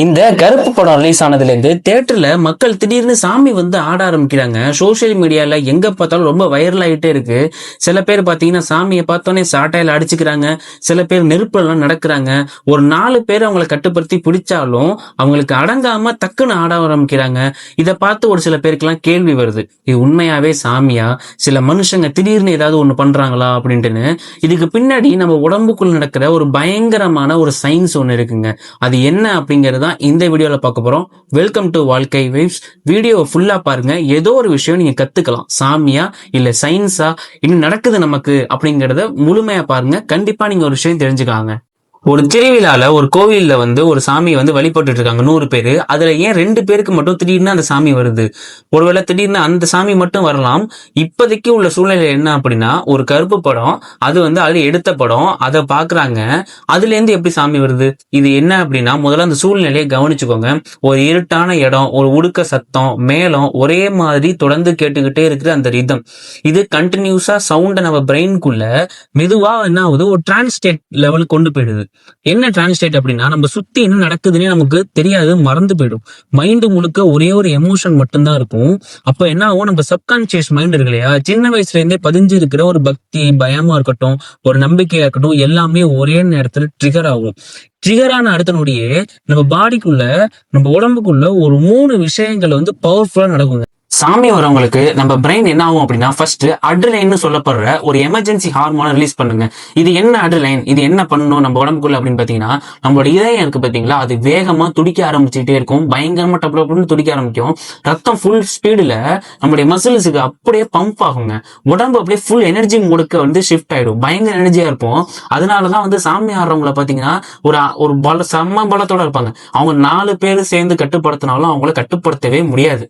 இந்த கருப்பு படம் ரிலீஸ் ஆனதுல இருந்து தியேட்டர்ல மக்கள் திடீர்னு சாமி வந்து ஆட ஆரம்பிக்கிறாங்க. சோசியல் மீடியால எங்க பார்த்தாலும் ரொம்ப வைரல் ஆகிட்டே இருக்கு. சில பேர் பாத்தீங்கன்னா சாமியை பார்த்தோன்னே சாட்டையில அடிச்சுக்கிறாங்க. சில பேர் நெருப்புல எல்லாம் நடக்கிறாங்க. ஒரு 4 பேர் அவங்களை கட்டுப்படுத்தி பிடிச்சாலும் அவங்களுக்கு அடங்காம டக்குன்னு ஆட ஆரம்பிக்கிறாங்க. இதை பார்த்து ஒரு சில பேருக்கு எல்லாம் கேள்வி வருது, இது உண்மையாவே சாமியா, சில மனுஷங்க திடீர்னு ஏதாவது ஒண்ணு பண்றாங்களா அப்படின்ட்டுன்னு. இதுக்கு பின்னாடி நம்ம உடம்புக்குள்ள நடக்கிற ஒரு பயங்கரமான ஒரு சயின்ஸ் ஒண்ணு இருக்குங்க. அது என்ன அப்படிங்கிறது இந்த வீடியோல பார்க்க போறோம். வெல்கம் டு வாழ்க்கை வைப்ஸ். வீடியோ ஃபுல்லா பாருங்க. ஏதோ ஒரு விஷயம் நீங்க கத்துக்கலாம். சாமியா இல்ல சயின்ஸா இன்னும் நடக்குது நமக்கு அப்படிங்கறத முழுமையா பாருங்க. கண்டிப்பா நீங்க ஒரு விஷயம் தெரிஞ்சுக்காங்க. ஒரு திருவிழால ஒரு கோவில்ல வந்து ஒரு சாமியை வந்து வழிபட்டு இருக்காங்க 100 பேரு. அதுல ஏன் 2 பேருக்கு மட்டும் திடீர்னு அந்த சாமி வருது? ஒருவேளை திடீர்னு அந்த சாமி மட்டும் வரலாம். இப்போதைக்கு உள்ள சூழ்நிலை என்ன அப்படின்னா, ஒரு கருப்பு படம், அது வந்து அது எடுத்த படம், அதை பாக்குறாங்க. அதுல இருந்து எப்படி சாமி வருது? இது என்ன அப்படின்னா, முதல்ல அந்த சூழ்நிலையை கவனிச்சுக்கோங்க. ஒரு இருட்டான இடம், ஒரு உடுக்க சத்தம், மேலும் ஒரே மாதிரி தொடர்ந்து கேட்டுக்கிட்டே இருக்கிற அந்த ரிதம், இது கண்டினியூஸா சவுண்ட நம்ம பிரெயின்குள்ள மெதுவா என்ன ஆகுது, ஒரு டிரான்ஸ்டேட் லெவலுக்கு கொண்டு போயிடுது. என்ன டிரான்ஸ்லேட் அப்படின்னா, நம்ம சுத்தி என்ன நடக்குதுன்னே நமக்கு தெரியாது, மறந்து போயிடும். மைண்டு முழுக்க ஒரே ஒரு எமோஷன் மட்டும்தான் இருக்கும். அப்ப என்ன ஆகும், நம்ம சப்கான்சியஸ் மைண்ட் இருக்கு இல்லையா, சின்ன வயசுல இருந்தே பதிஞ்சு இருக்கிற ஒரு பக்தி, பயமா இருக்கட்டும், ஒரு நம்பிக்கையா இருக்கட்டும், எல்லாமே ஒரே நேரத்துல ட்ரிகர் ஆகும். ட்ரிகரான அடுத்த நொடியே நம்ம பாடிக்குள்ள, நம்ம உடம்புக்குள்ள ஒரு 3 விஷயங்கள் வந்து பவர்ஃபுல்லா நடக்குங்க. சாமி வரவங்களுக்கு நம்ம பிரெயின் என்ன ஆகும் அப்படின்னா, ஃபர்ஸ்ட் அட்ரிலைன் சொல்லப்படுற ஒரு எமர்ஜென்சி ஹார்மோனை ரிலீஸ் பண்ணுங்க. இது என்ன அட்ரிலைன், இது என்ன பண்ணணும் நம்ம உடம்புக்குள்ள அப்படின்னு பாத்தீங்கன்னா, நம்மளோட இதயம் இருக்கு பாத்தீங்களா, அது வேகமா துடிக்க ஆரம்பிச்சுட்டே இருக்கும். பயங்கரமா டப்பு துடிக்க ஆரம்பிக்கும். ரத்தம் ஃபுல் ஸ்பீடுல நம்மளுடைய மசில்ஸுக்கு அப்படியே பம்ப் ஆகுங்க. உடம்பு அப்படியே ஃபுல் எனர்ஜி மோடுக்கு வந்து ஷிஃப்ட் ஆயிடும். பயங்கர எனர்ஜியா இருப்போம். அதனாலதான் வந்து சாமி ஆடுறவங்களை பாத்தீங்கன்னா ஒரு செம்ம பலத்தோட இருப்பாங்க. அவங்க 4 பேர் சேர்ந்து கட்டுப்படுத்தினாலும் அவங்கள கட்டுப்படுத்தவே முடியாது.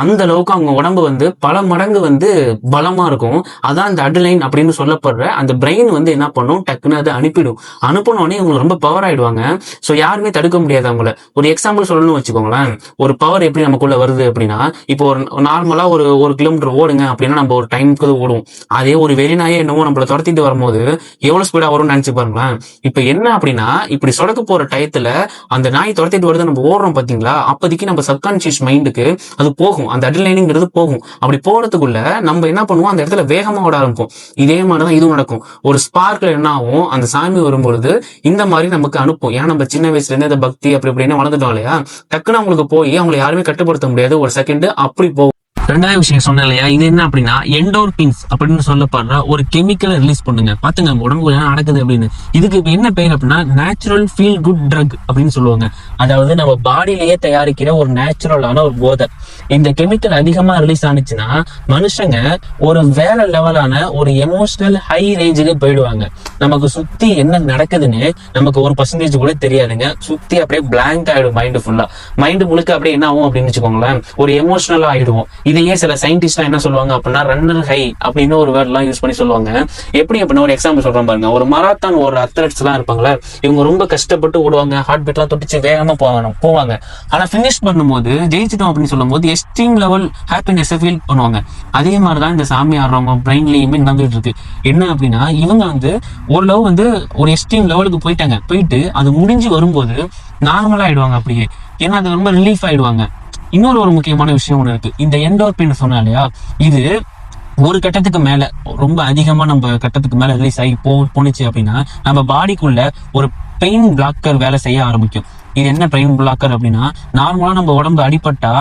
அந்த அளவுக்கு அவங்க உடம்பு வந்து பல மடங்கு வந்து பலமா இருக்கும். அதான் இந்த அட்ரிலைன் அப்படின்னு சொல்லப்படுற அந்த பிரெயின் வந்து என்ன பண்ணும், டக்குன்னு அதை அனுப்பினோடனே இவங்க ரொம்ப பவர் ஆயிடுவாங்க. ஸோ யாருமே தடுக்க முடியாது அவங்கள. ஒரு எக்ஸாம்பிள் சொல்லணும்னு வச்சுக்கோங்களேன். ஒரு பவர் எப்படி நமக்குள்ள வருது அப்படின்னா, இப்போ ஒரு நார்மலா ஒரு கிலோமீட்டர் ஓடுங்க அப்படின்னா நம்ம ஒரு டைமுக்கு ஓடுவோம். அதே ஒரு வெளிநாயே என்னவோ நம்மள துரத்திட்டு வரும்போது எவ்வளவு ஸ்பீடா வரும்னு நினைச்சு பாருங்களேன். இப்ப என்ன அப்படின்னா, இப்படி சொடக்க போற டயத்துல அந்த நாய் துரத்திட்டு வருது, நம்ம ஓடுறோம் பாத்தீங்களா, அப்போதைக்கு நம்ம சப்கான்சியஸ் மைண்டுக்கு அது போகும், அந்த அட்ரிலைன்ங்கிறது போகும். அப்படி போறதுக்குள்ள நம்ம என்ன பண்ணுவோம், அந்த இடத்துல வேகமா ஓட ஆரம்பிக்கும். இதே மாதிரிதான் இதுவும் நடக்கும். ஒரு ஸ்பார்க்ல என்ன ஆகும், அந்த சாமி வரும்பொழுது இந்த மாதிரி நமக்கு அனுப்பும். ஏன்னா நம்ம சின்ன வயசுல இருந்து அந்த பக்தி அப்படி இப்படின்னு வளர்ந்துட்டோம் இல்லையா, டக்குன்னு அவங்களுக்கு போய் அவங்களை யாருமே கட்டுப்படுத்த முடியாது. ஒரு செகண்ட் அப்படி போகும். 2வது விஷயம் சொன்னேன் இல்லையா, இது என்ன அப்படின்னா, எண்டோர்பின்ஸ் அப்படின்னு சொல்லப்படுற ஒரு கெமிக்கலை ரிலீஸ் பண்ணுங்க. பாத்துங்க உடம்புக்கு என்ன நடக்குது அப்படின்னு. இதுக்கு என்ன பேர் அப்படின்னா, நேச்சுரல் ஃபீல் குட் ட்ரக் அப்படின்னு சொல்லுவாங்க. அதாவது நம்ம பாடியிலேயே தயாரிக்கிற ஒரு நேச்சுரலான ஒரு போதை. இந்த கெமிக்கல் அதிகமா ரிலீஸ் ஆனிச்சுன்னா மனுஷங்க ஒரு வேற லெவலான ஒரு எமோஷனல் ஹை ரேஞ்சுக்கு போயிடுவாங்க. நமக்கு சுத்தி என்ன நடக்குதுன்னு நமக்கு 1% கூட தெரியாதுங்க. சுத்தி அப்படியே பிளாங்க் ஆயிடும். மைண்டு முழுக்க அப்படியே என்ன ஆகும் அப்படின்னு வச்சுக்கோங்களேன், ஒரு எமோஷனலா ஆயிடுவோம். இதையே சில சயின்டிஸ்ட் என்ன சொல்லுவாங்க அப்படின்னா, ரன்னர் ஹை அப்படின்னு ஒரு வேர்ட் எல்லாம் யூஸ் பண்ணி சொல்லுவாங்க. எப்படி அப்படின்னா, ஒரு எக்ஸாம்பிள் சொல்றேன் பாருங்க. ஒரு மராத்தான் ஒரு அத்லெட்ஸ் எல்லாம் இருப்பாங்களே, இவங்க ரொம்ப கஷ்டப்பட்டு ஓடுவாங்க, ஹார்ட் பீட் எல்லாம் தொட்டிச்சு வேகமா போவாங்க. ஆனா பினிஷ் பண்ணும்போது ஜெயிச்சிட்டோம் அப்படின்னு சொல்லும் போது எக்ஸ்ட்ரீம் லெவல் ஹாப்பினஸ் ஃபீல் பண்ணுவாங்க. அதே மாதிரிதான் இந்த சாமி ஆடுறவங்க பிரெயின்லயுமே நடந்துட்டு இருக்கு. என்ன அப்படின்னா, இவங்க வந்து ஓரளவு வந்து ஒரு எக்ஸ்ட்ரீம் லெவலுக்கு போயிட்டு அது முடிஞ்சு வரும்போது நார்மலா ஆயிடுவாங்க அப்படியே. ஏன்னா அது ரொம்ப ரிலீஃப் ஆயிடுவாங்க. இன்னொரு முக்கியமான விஷயம் ஒண்ணு இருக்கு. இந்த எண்டோர்பின் சொன்னா இல்லையா, இது ஒரு கட்டத்துக்கு மேல, ரொம்ப அதிகமா நம்ம கட்டத்துக்கு மேல ரிலீஸ் ஆகி போனுச்சு அப்படின்னா நம்ம பாடிக்குள்ள ஒரு பெயின் பிளாக்கர் வேலை செய்ய ஆரம்பிக்கும். இது என்ன பெயின் பிளாக்கர் அப்படின்னா, நார்மலா நம்ம உடம்பு அடிபட்டா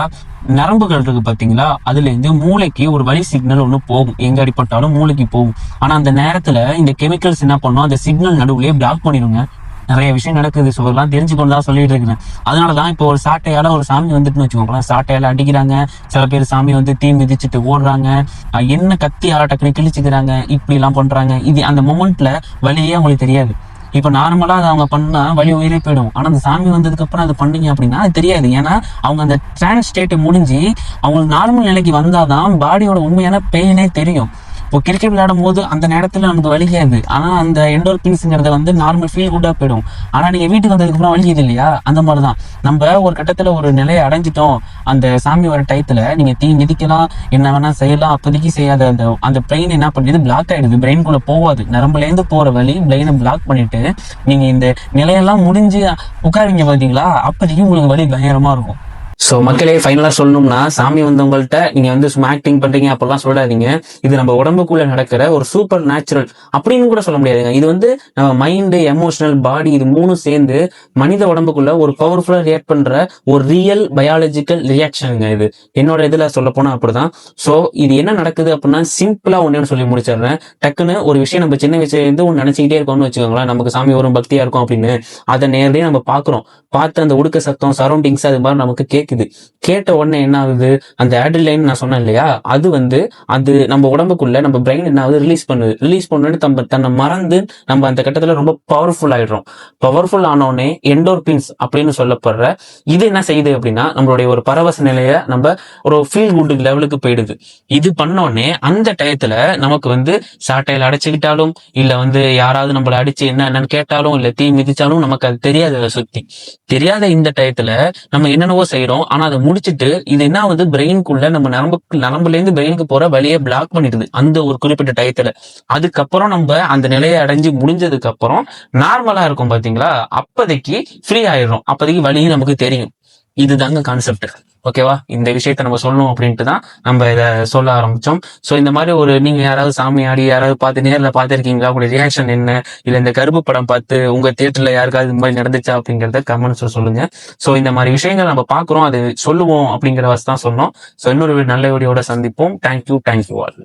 நரம்புகள் இருக்கு பாத்தீங்களா, அதுல இருந்து மூளைக்கு ஒரு வழி சிக்னல் ஒண்ணு போகும். எங்க அடிபட்டாலும் மூளைக்கு போகும். ஆனா அந்த நேரத்துல இந்த கெமிக்கல்ஸ் என்ன பண்ணும், அந்த சிக்னல் நடுவுலயே பிளாக் பண்ணிடுங்க. நிறைய விஷயம் நடக்குது. சொல்லலாம் தெரிஞ்சுக்கொண்டு தான் சொல்லிட்டு இருக்கிறேன். அதனாலதான் இப்போ ஒரு சாட்டையால ஒரு சாமி வந்துட்டுன்னு வச்சுக்கோங்களேன், சாட்டையால அடிக்கிறாங்க. சில பேர் சாமி வந்து தீ மிதிச்சுட்டு ஓடுறாங்க. என்ன கத்தி டக்குனு கிழிச்சுக்கிறாங்க. இப்படி எல்லாம் பண்றாங்க. இது அந்த மொமெண்ட்ல வழியே அவங்களுக்கு தெரியாது. இப்ப நார்மலா அதை அவங்க பண்ணா வழி உயிரே போயிடும். ஆனா அந்த சாமி வந்ததுக்கு அப்புறம் அது பண்ணீங்க அப்படின்னா அது தெரியாது. ஏன்னா அவங்க அந்த டிரான்ஸ் ஸ்டேட் முடிஞ்சு அவங்களுக்கு நார்மல் நிலைக்கு வந்தாதான் பாடியோட உண்மையான பெயினே தெரியும். இப்போ கிரிக்கெட் விளையாடும் போது அந்த நேரத்துல நமக்கு வலிக்காது, ஆனா அந்த எண்டோர்பின்ஸ்ங்கிறத வந்து நார்மல் ஃபீல் குட்டா போயிடும். ஆனா நீங்க வீட்டுக்கு வந்ததுக்கு அப்புறம் வலிக்குது இல்லையா, அந்த மாதிரிதான் நம்ம ஒரு கட்டத்துல ஒரு நிலையை அடைஞ்சிட்டோம். அந்த சாமி வர டயத்துல நீங்க தீ மிதிக்கலாம், என்ன வேணா செய்யலாம், அப்போதைக்கு செய்யாத அந்த அந்த பிரெயின் என்ன பண்ணுது, பிளாக் ஆயிடுது, பிரெயின்குள்ள போகாது, நரம்புல இருந்து போற வழி பிரெயினை பிளாக் பண்ணிட்டு நீங்க இந்த நிலையெல்லாம் முடிஞ்சு உட்காருவீங்க பாத்தீங்களா, அப்போதைக்கு உங்களுக்கு வலி பயங்கரமா இருக்கும். ஸோ மக்களே, ஃபைனலாக சொல்லணும்னா, சாமி வந்தவங்கள்ட்ட நீங்க வந்து சும்மா ஆக்டிங் பண்றீங்க அப்படிலாம் சொல்லாதீங்க. இது நம்ம உடம்புக்குள்ள நடக்கிற ஒரு சூப்பர் நேச்சுரல் அப்படின்னு கூட சொல்ல முடியாதுங்க. இது வந்து நம்ம மைண்டு, எமோஷனல், பாடி இது மூணும் சேர்ந்து மனித உடம்புக்குள்ள ஒரு பவர்ஃபுல்லா ரியாக்ட் பண்ற ஒரு ரியல் பயாலஜிக்கல் ரியாக்ஷனுங்க இது. என்னோட இதுல சொல்ல போனா அப்படிதான். ஸோ இது என்ன நடக்குது அப்படின்னா, சிம்பிளா ஒன்னு சொல்லி முடிச்சிடுறேன். டக்குன்னு ஒரு விஷயம் நம்ம சின்ன வயசுல இருந்து ஒன்று நினைச்சுக்கிட்டே இருக்கோம்னு வச்சுக்கோங்களேன், நமக்கு சாமி வரும், பக்தியா இருக்கும் அப்படின்னு, அதை நேரடியாக நம்ம பாக்குறோம். பார்த்து அந்த உடுக்க சத்தம், சரௌண்டிங்ஸ் அது மாதிரி நமக்கு கேட்ட உடனே என்ன ஆகுது, அந்த ஆட்ரினலைன் நான் சொன்னேன் இல்லையா, அது நம்ம உடம்புக்குள்ள நம்ம பிரெயின் என்ன ஆகுது, ரிலீஸ் பண்ணு தன்னை மறந்து நம்ம அந்த கட்டத்துல ரொம்ப பவர்ஃபுல் ஆயிடுறோம். பவர்ஃபுல் ஆனோடனே எண்டோர்பின்ஸ் அப்படின்னு சொல்லப்படுற இது என்ன செய்யுது அப்படின்னா, நம்மளுடைய ஒரு பரவச நிலைய நம்ம ஒரு ஃபீல் குட் லெவலுக்கு போயிடுது. இது பண்ணோடனே அந்த டயத்துல நமக்கு வந்து சாட்டையில அடைச்சுக்கிட்டாலும், இல்ல வந்து யாராவது நம்மள அடிச்சு என்னன்னு கேட்டாலும், இல்ல தீ மிதிச்சாலும் நமக்கு அது தெரியாது. அதை சுத்தி தெரியாத இந்த டயத்துல நம்ம என்னென்னவோ செய்யறோம். ஆனா அதை முடிச்சுட்டு இது என்ன வந்து பிரெயின்குள்ள நம்ம நரம்புல இருந்து பிரெயினுக்கு போற வழியை பிளாக் பண்ணிடுது அந்த ஒரு குறிப்பிட்ட டயத்துல. அதுக்கப்புறம் நம்ம அந்த நிலையை அடைஞ்சு முடிஞ்சதுக்கு அப்புறம் நார்மலா இருக்கும் பாத்தீங்களா, அப்போதைக்கு ஃப்ரீ ஆயிடும். அப்போதைக்கு வழியும் நமக்கு தெரியும். இதுதாங்க கான்செப்ட். ஓகேவா, இந்த விஷயத்த நம்ம சொல்லணும் அப்படின்ட்டு தான் நம்ம இதை சொல்ல ஆரம்பிச்சோம். ஸோ இந்த மாதிரி ஒரு நீங்க யாராவது சாமி ஆடி யாராவது பார்த்து நேரில் பார்த்துருக்கீங்களா, உங்களுடைய ரியாக்ஷன் என்ன, இல்ல இந்த கருப்பு படம் பார்த்து உங்க தியேட்டர்ல யாருக்காவது இந்த மாதிரி நடந்துச்சா அப்படிங்கிறத கமெண்ட்ஸ்ல சொல்லுங்க. ஸோ இந்த மாதிரி விஷயங்கள் நம்ம பாக்குறோம், அது சொல்லுவோம் அப்படிங்கிற வச்சு தான் சொன்னோம். ஸோ இன்னொரு நல்ல வீடியோட சந்திப்போம். Thank you all.